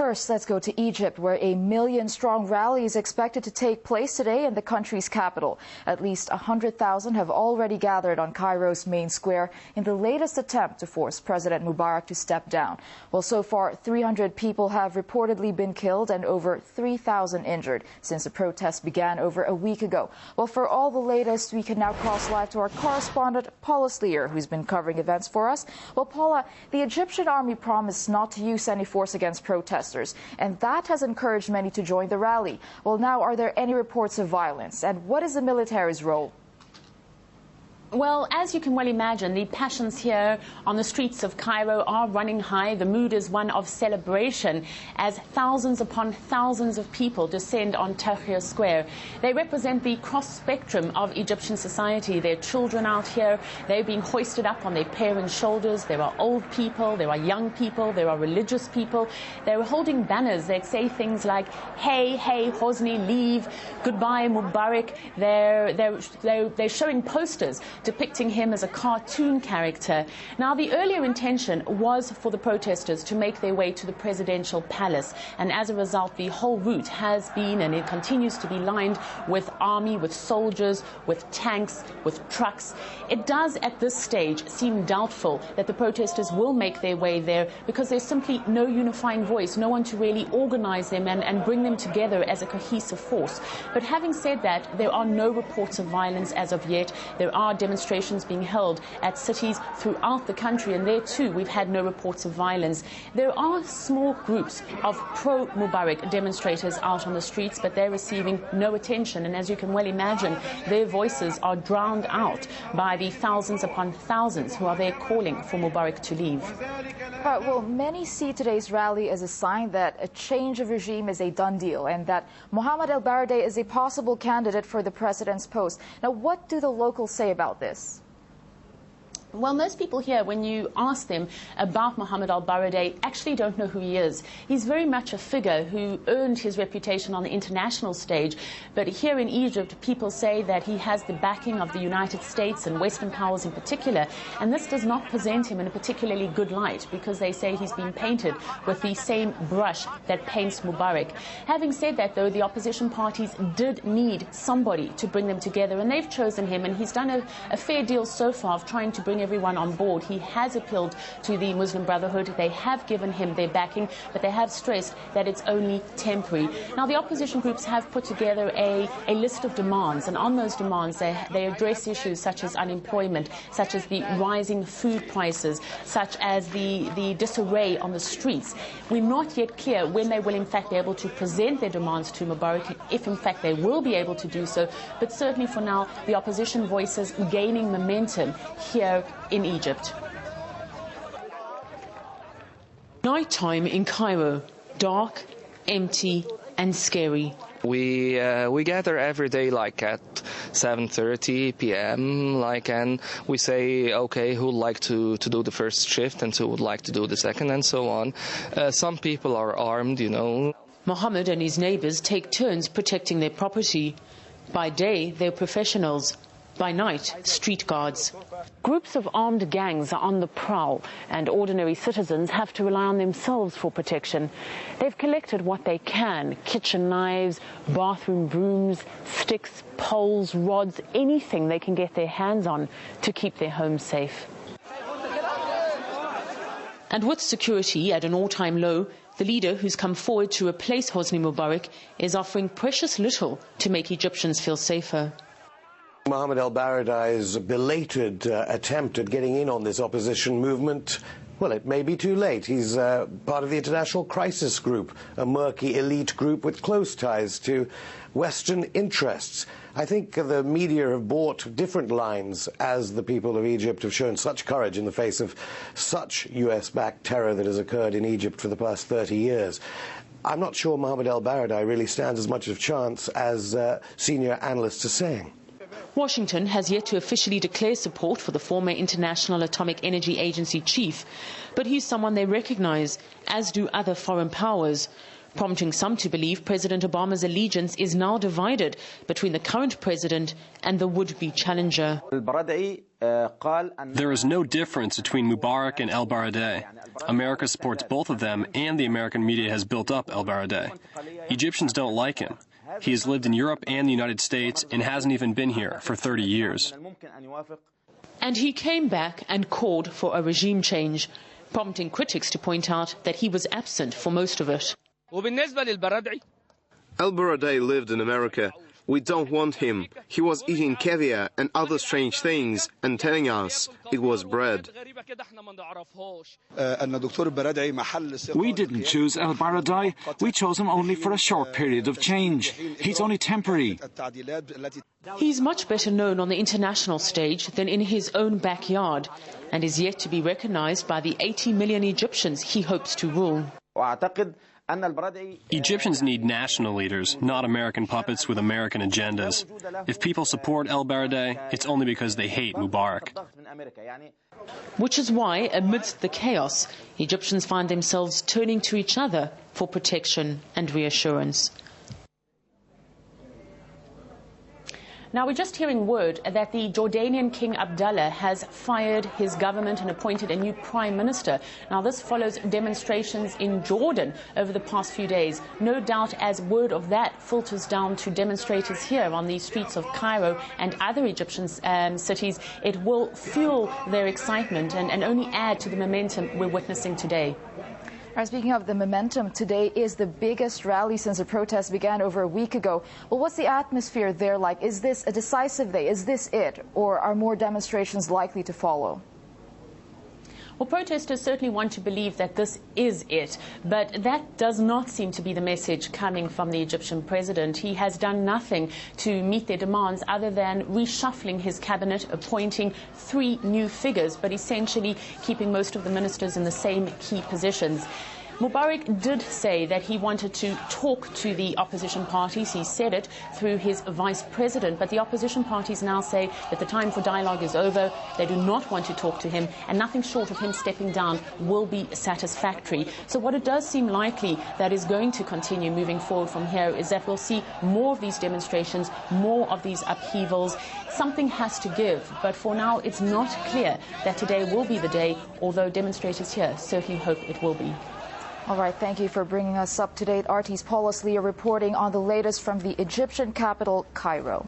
First, let's go to Egypt, where a million-strong rally is expected to take place today in the country's capital. At least 100,000 have already gathered on Cairo's main square in the latest attempt to force President Mubarak to step down. Well, so far, 300 people have reportedly been killed and over 3,000 injured since the protests began over a week ago. Well, for all the latest, we can now cross live to our correspondent, Paula Sleer, who's been covering events for us. Well, Paula, the Egyptian army promised not to use any force against protesters, and that has encouraged many to join the rally. Well, now, are there any reports of violence, and what is the military's role? Well, as you can well imagine, the passions here on the streets of Cairo are running high. The mood is one of celebration as thousands upon thousands of people descend on Tahrir Square. They represent the cross-spectrum of Egyptian society. There are children out here. They're being hoisted up on their parents' shoulders. There are old people. There are young people. There are religious people. They're holding banners that say things like, hey, hey, Hosni, leave, goodbye, Mubarak. They're showing posters depicting him as a cartoon character. Now, the earlier intention was for the protesters to make their way to the presidential palace, and as a result, the whole route has been, and it continues to be, lined with army, with soldiers, with tanks, with trucks. It does, at this stage, seem doubtful that the protesters will make their way there because there's simply no unifying voice, no one to really organize them and bring them together as a cohesive force. But having said that, there are no reports of violence as of yet. There are demonstrations being held at cities throughout the country, and there too we've had no reports of violence. There are small groups of pro-Mubarak demonstrators out on the streets, but they're receiving no attention, and as you can well imagine, their voices are drowned out by the thousands upon thousands who are there calling for Mubarak to leave. Well, many see today's rally as a sign that a change of regime is a done deal and that Mohamed El Baradei is a possible candidate for the president's post. Now, what do the locals say about this? Well, most people here, when you ask them about Mohamed Al Baradei, actually don't know who he is. He's very much a figure who earned his reputation on the international stage. But here in Egypt, people say that he has the backing of the United States and Western powers in particular. And this does not present him in a particularly good light because they say he's been painted with the same brush that paints Mubarak. Having said that, though, the opposition parties did need somebody to bring them together, and they've chosen him. And he's done a fair deal so far of trying to bring everyone on board. He has appealed to the Muslim Brotherhood. They have given him their backing, but they have stressed that it's only temporary. Now, the opposition groups have put together a list of demands, and on those demands they address issues such as unemployment, such as the rising food prices, such as the disarray on the streets. We're not yet clear when they will in fact be able to present their demands to Mubarak, if in fact they will be able to do so, but certainly for now the opposition voices gaining momentum here in Egypt. Nighttime in Cairo, dark, empty and scary. We gather every day like at 7:30 p.m. and we say, okay, who would like to do the first shift and who would like to do the second, and so on. Some people are armed, you know. Mohammed and his neighbors take turns protecting their property. By day, they're professionals. By night, street guards. Groups of armed gangs are on the prowl, and ordinary citizens have to rely on themselves for protection. They've collected what they can: kitchen knives, bathroom brooms, sticks, poles, rods, anything they can get their hands on to keep their homes safe. And with security at an all-time low, the leader who's come forward to replace Hosni Mubarak is offering precious little to make Egyptians feel safer. Mohamed El Baradei's belated attempt at getting in on this opposition movement, well, it may be too late. He's part of the International Crisis Group, a murky elite group with close ties to Western interests. I think the media have bought different lines as the people of Egypt have shown such courage in the face of such US-backed terror that has occurred in Egypt for the past 30 years. I'm not sure Mohamed El Baradei really stands as much of a chance as senior analysts are saying. Washington has yet to officially declare support for the former International Atomic Energy Agency chief, but he's someone they recognize, as do other foreign powers, prompting some to believe President Obama's allegiance is now divided between the current president and the would-be challenger. البرادعي There is no difference between Mubarak and El Baradei. America supports both of them, and the American media has built up El Baradei. Egyptians don't like him. He has lived in Europe and the United States and hasn't even been here for 30 years. And he came back and called for a regime change, prompting critics to point out that he was absent for most of it. El Baradei lived in America. We don't want him. He was eating caviar and other strange things and telling us it was bread. We didn't choose El Baradei. We chose him only for a short period of change. He's only temporary. He's much better known on the international stage than in his own backyard, and is yet to be recognized by the 80 million Egyptians he hopes to rule. Egyptians need national leaders, not American puppets with American agendas. If people support El Baradei, it's only because they hate Mubarak. Which is why, amidst the chaos, Egyptians find themselves turning to each other for protection and reassurance. Now, we're just hearing word that the Jordanian King Abdullah has fired his government and appointed a new prime minister. Now, this follows demonstrations in Jordan over the past few days. No doubt, as word of that filters down to demonstrators here on the streets of Cairo and other Egyptian cities, it will fuel their excitement and only add to the momentum we're witnessing today. Speaking of the momentum, today is the biggest rally since the protests began over a week ago. Well, what's the atmosphere there like? Is this a decisive day? Is this it? Or are more demonstrations likely to follow? Well, protesters certainly want to believe that this is it, but that does not seem to be the message coming from the Egyptian president. He has done nothing to meet their demands other than reshuffling his cabinet, appointing 3 new figures, but essentially keeping most of the ministers in the same key positions. Mubarak did say that he wanted to talk to the opposition parties. He said it through his vice president, but the opposition parties now say that the time for dialogue is over. They do not want to talk to him, and nothing short of him stepping down will be satisfactory. So what it does seem likely that is going to continue moving forward from here is that we'll see more of these demonstrations, more of these upheavals. Something has to give, but for now it's not clear that today will be the day, although demonstrators here certainly hope it will be. All right, thank you for bringing us up to date. RT's Paula Slia reporting on the latest from the Egyptian capital, Cairo.